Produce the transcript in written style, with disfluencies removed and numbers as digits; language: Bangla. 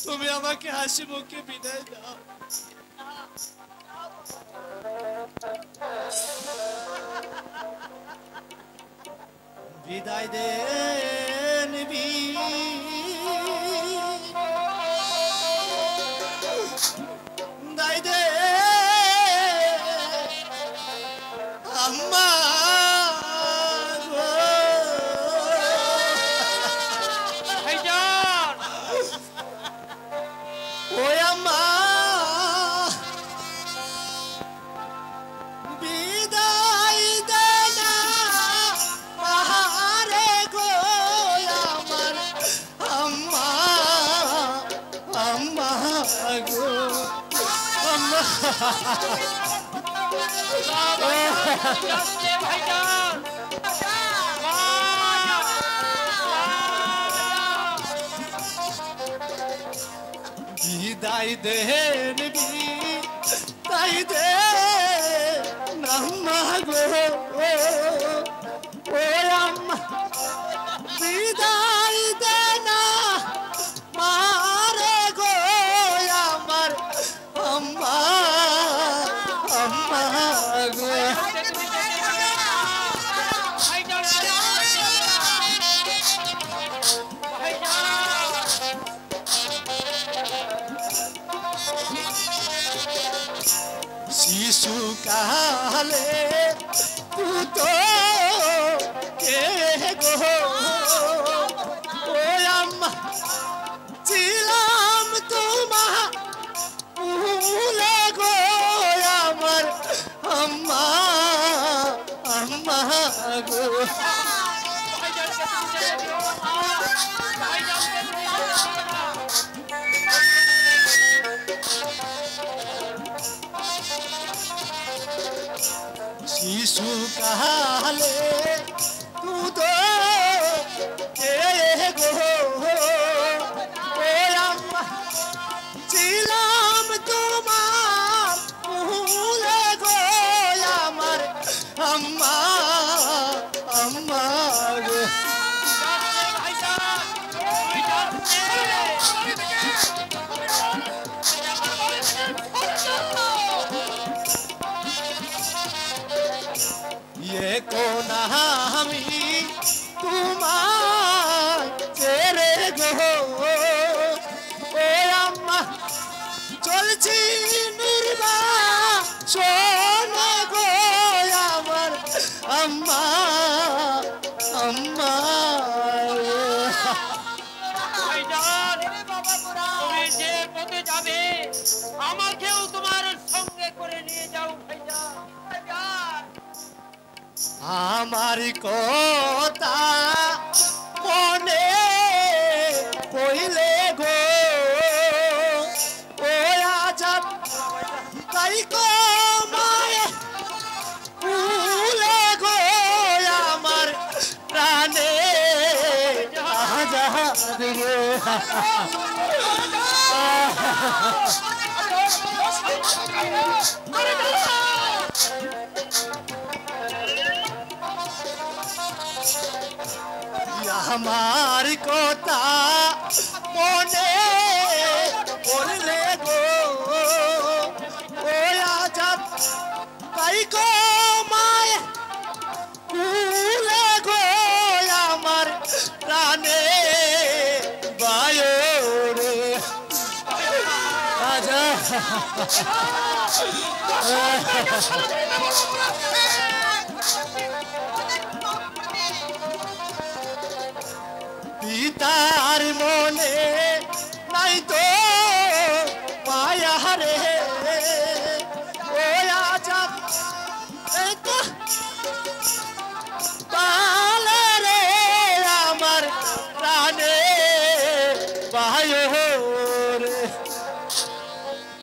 তুমি আমাকে হাসি মুখে বিদায় দাও। বিদায় দে নিবি, বিদায় দে আম্মা গো। ভাইজান ওই আম্মা বিদায় দে না আহারে গো আমার আম্মা, আম্মা গো আম্মা। যাচ্ছে ভাইজান বিদায় দে নিবি, তাই দে আম্মা গো ও আম্মা। বিদায় দে না মারে গো আমার আম্মা, আম্মা গো। শিশু কালে তু তো কে গো ও আম্মা, ছিলাম তোমার ভুলে গো আমার আম্মা, আম্মা গো। শিশু কালে তু তো কে গো ও আম্মা, ছিলাম তোমার ভুলে গো আমার আম্মা, আম্মা গো। ये कोन আমি তোমার ছেড়ে গো ও আম্মা, চলছি নির্বাসন গো আমার আম্মা, আম্মা। ভাইজান তুমি যে পথে যাবে আমাকেও তোমার সঙ্গে করে নিয়ে যাও ভাইজান। আমার কথা মনে পড়লে গো ও আজাদ, তাই গো মায়ে ভুলে গো আমার প্রাণে আজাদ রে। আমার কথা মনে পড়লে গো ও আজাদ, তাই গো মায়ে ভুলে গো আমার প্রাণে বায়ু রে আজাদ।